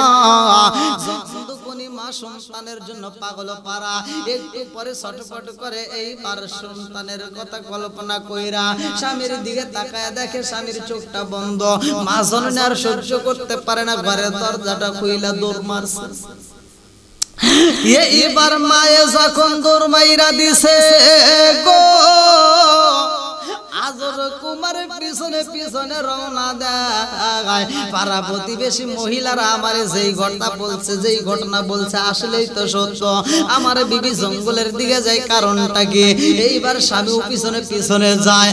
সন্তানের জন্য পাগল পারা একটু পরে ছটফট করে এইবার সন্তানের কথা কল্পনা কইরা স্বামীর দিকে তাকায় দেখে স্বামীর চোখটা বন্ধ মা জননী আর সহ্য করতে পারে না ঘরের দরজাটা খুইলা দৌড় মারছে এইবার মায়ে যখন দৌড় মাইরা দিছে গো আজর কুমারের পিছনে পিছনে রওনা দেয় পাড়া প্রতিবেশী মহিলারা আমারে যেই ঘটনা বলছে আসলেই তো সত্য আমার বিবি জঙ্গলের দিকে যায় কারণটা কি এইবার স্বামী পিছনে পিছনে যায়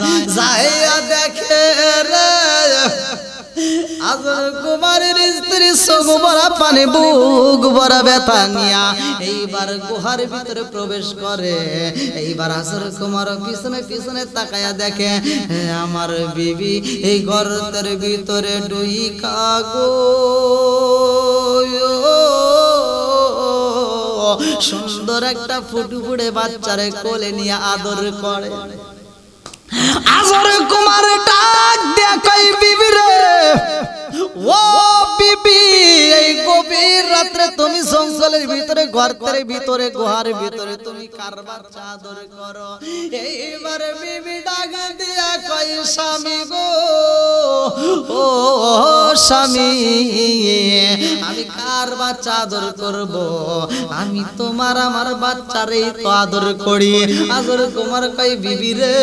দেখে রে আজর কুমারের স্ত্রী চোখ ভরা পানি বুক ভরা ব্যথা নিয়া এইবার গুহার ভিতরে প্রবেশ করে এইবার আজর কুমার পিছনে পিছনে তাকায়া দেখে আমার বিবি এই গর্তের ভিতরে ডুইকা গো সুন্দর একটা ফুটফুটে বাচ্চারে কোলে নিয়ে আদর করে। আজর কুমার ডাক দিয়া কই বিবি রে, ও বিবি, এই গভীর রাত্রে তুমি জঙ্গলের ভিতরে গর্তের ভিতরে গুহার ভিতরে তুমি কার বাচ্চা আদর করো? এইবার বিবি ডাক দিয়া কই স্বামী গো, ও স্বামী, আমি কার বাচ্চা আদর করব? আমি তোমার আমার বাচ্চারেই তো আদর করি। আদর কুমার কই বিবি রে,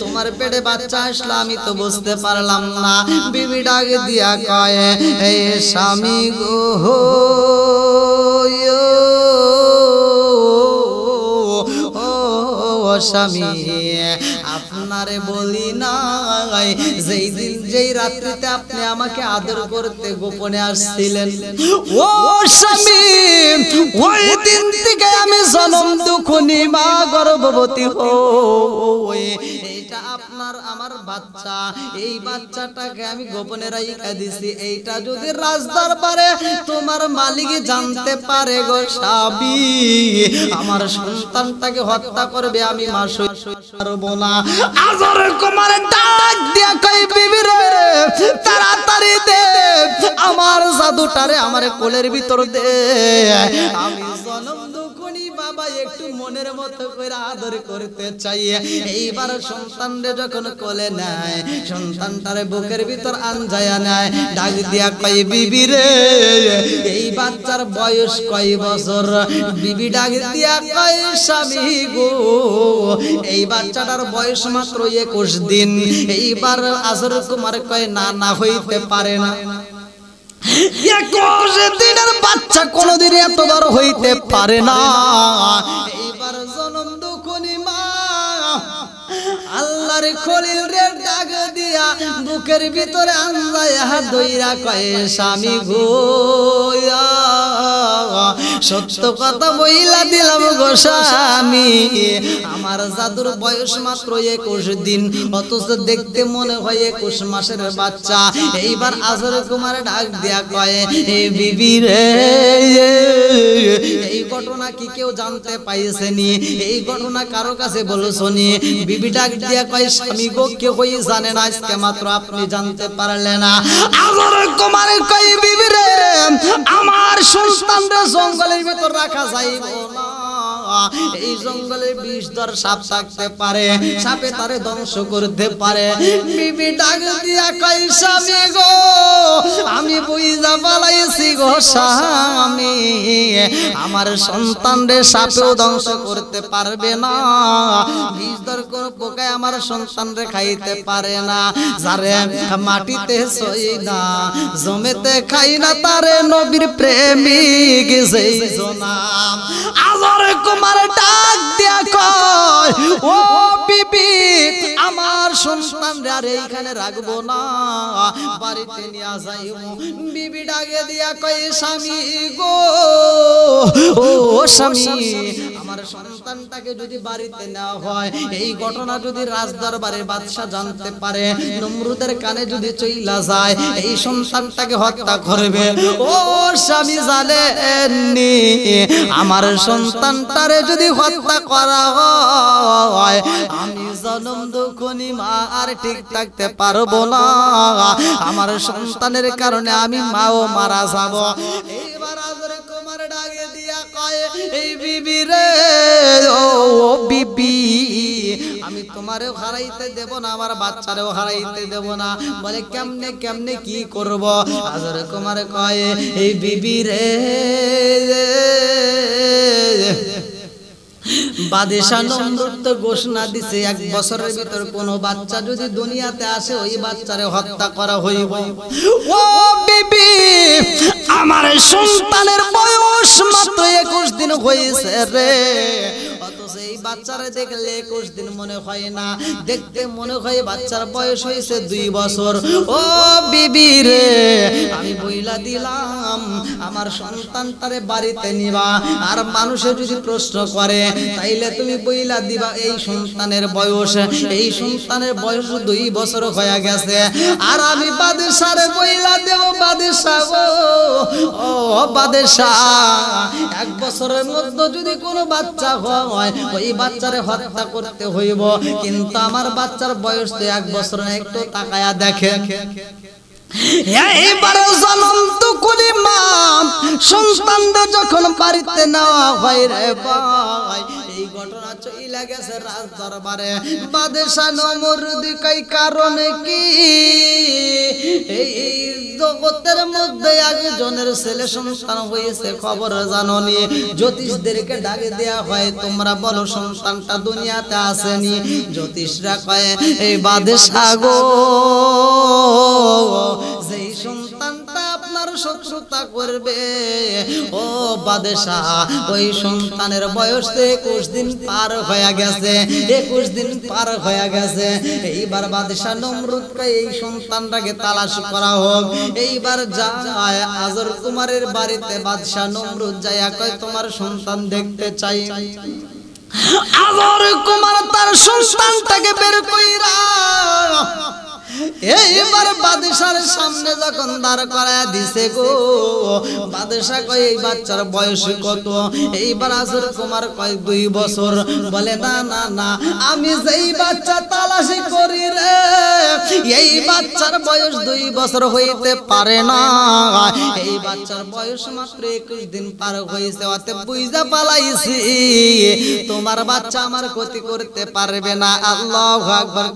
তোমার পেটে বাচ্চা আসলো আমি তো বুঝতে পারলাম না। বিবি ডাক দিয়া কয় এই স্বামী গো, ও স্বামী, আপনারে বলি নাই যেই দিন যেই রাত্রিতে আপনি আমাকে আদর করতে গোপনে আসছিলেন, ও স্বামী, ওই দিন থেকে আমি জনম দুঃখনী মা গর্ভবতী হই। এইটা আপনার আমার বাচ্চা, এই বাচ্চাটাকে আমি গোপনে রাইখা দিছি। এইটা যদি রাজদরবারে তোমার মালিক জানতে পারে গো স্বামী, আমার সন্তানটাকে হত্যা করবে, আমি মা পারবো না। আজর কুমার ডাক দিয়া কই বিবি রে, তাড়াতাড়ি দে আমার জাদুটারে আমার কোলের ভিতর দে, আমি জনম দুঃখনী বাবা একটু মনের মতো করে আদর করতে চাই। এইবার সন্তানরে যখন কোলে নেয়, সন্তানটারে বুকের ভিতর আনজায়া নেয়, ডাক দিয়া কই বিবি রে, এই বাচ্চার বয়স কয় বছর? বিবি ডাক দিয়া কয় স্বামী গো, এই বাচ্চাটার বয়স মাত্র 21 দিন। এইবার আজর কুমার কয় না, না হইতে পারে না, 21 দিনের বাচ্চা কোনদিন এত বড় হইতে পারে না। এইবার জনম দুঃখনী মা আল্লাহর খলিল রে ডাক দিয়া বুকের ভিতরে আনজায়া দইরা কয় স্বামী গো, সত্য কথা বইলা দিলাম গো স্বামী, আমার জাদুর বয়স মাত্র 21 দিন, অথচ দেখতে মনে হয় 21 মাসের বাচ্চা। এইবার আজর কুমার ডাক দিয়া কয় এই বিবি রে, এই ঘটনা কি কেউ জানতে পাইছেনি? এই ঘটনা কারো কাছে বলছনি? বিবি ডাক দিয়া কয় স্বামী গো, কেউই জানে না, আজকে মাত্র আপনি জানতে পারলেন না। আজর কুমার কয় বিবি রে, আমার সন্তানরে জঙ্গলের ভিতর রাখা যাইব না, এই জঙ্গলে বিষধর সাপ থাকতে পারে, সাপে তারে ধ্বংস করতে পারে। বিবি ডাক দিয়া কয় স্বামী গো, আমি বুঝা পালাইছি গো স্বামী, আমার সন্তানরে সাপেও ধ্বংস করতে পারবে না, বিষধর কোন পোকায় আমার সন্তানরে খাইতে পারে না। যারে মাটিতে সই না, জমেতে খাই না, তারে নবীর প্রেমিক যেই জনাম। আজর কুমার ডাক দিয়া কয় ও বিবি, আমার সন্তানরে আর এইখানে রাখবো না, বাড়িতে নিয়ে যাইব। বিবি ডাকে দিয়া কয় স্বামী গো, ও স্বামী, আমার সন্তানটাকে যদি বাড়িতে নেওয়া হয়, এই ঘটনা যদি রাজদরবারের বাদশা জানতে পারে, নমরুদের কানে যদি চইলা যায়, এই সন্তানটাকে হত্যা করবে। ও স্বামী জানেননি, আমার সন্তানটারে যদি হত্যা করা হয়, আমি জনম দুঃখনী মা আর ঠিক থাকতে পারবো না, আমার সন্তানের কারণে আমি মাও মারা যাব। এইবার আজর কুমার ডাকে দিয়া কয় এই বিবি রে, ও বিবি, আমি তোমারেও হারাইতে দেব না, আমার বাচ্চারেও হারাইতে দেব না। বলে কেমনে কেমনে কি করব? আজর কুমার কয় এই বিবি রে, বাদশা নমরুদ ঘোষণা দিছে 1 বছরের ভিতর কোন বাচ্চা যদি দুনিয়াতে আসে, ওই বাচ্চারে হত্যা করা হইব। ও বিবি, আমার সন্তানের বয়স মাত্র 21 দিন হয়েছে রে, অথচ হয়েছে এই বাচ্চারা দেখলে 21 দিন মনে হয় না, দেখতে মনে হয় বাচ্চার বয়স হয়েছে 2 বছর। ও বিবি রে, আমি বইলা দিলাম আমার সন্তানটারে বাড়িতে নিবা, আর মানুষে যদি প্রশ্ন করে তাইলে তুমি বইলা দিবা এই সন্তানের বয়স 2 বছর হয়ে গেছে। আর আমি বাদশারে বইলা দেব, বাদশা গো, ও বাদশা, 1 বছরের মধ্যে যদি কোনো বাচ্চা হয় ওই বাচ্চারে হত্যা করতে হইব, কিন্তু আমার বাচ্চার বয়স তো 1 বছর না, একটু তাকায়া দেখেন। এইবার জন্ম তো করি মা, সন্তানদের যখন বাড়িতে নেওয়া হয় রে ভাই, এই ঘটনা চইলা গেছে রাজ দরবারে। বাদশা নমরুদ কই কারণে কি এই জগতের মধ্যে একজনের ছেলে সন্তান হয়েছে খবর জানোনি? জ্যোতিষদেরকে ডাকে দেয়া হয়, তোমরা বলো সন্তানটা দুনিয়াতে আসেনি? জ্যোতিষরা কয় এই বাদশা গো, যেই সন্তানটা আপনার শত্রুতা করবে ও বাদশা, ওই সন্তানের বয়স 21 দিন পার হয়ে গেছে, 21 দিন পার হয়ে গেছে। এইবার বাদশা নমরুদকে এই সন্তানটাকে তালাশ করা হোক। এইবার যায় আজর কুমারের বাড়িতে, বাদশা নমরুদ যায়া কয় তোমার সন্তান দেখতে চাই। আজর কুমার তার সন্তানটাকে বের কইরা এইবার বাদশার সামনে যখন দাঁড় করায় দিছে গো, বাদশা কয় এই বাচ্চার বয়স কত? এইবার আজর কুমার কয় 2 বছর। বলে না না না, আমি যেই বাচ্চা তালাশি করি রে, এই বাচ্চার বয়স 2 বছর হইতে পারে না, এই বাচ্চার বয়স মাত্র 21 দিন পার হয়েছে। অতে বুঝা পালাইছি তোমার বাচ্চা আমার ক্ষতি করতে পারবে না। আল্লাহু আকবার।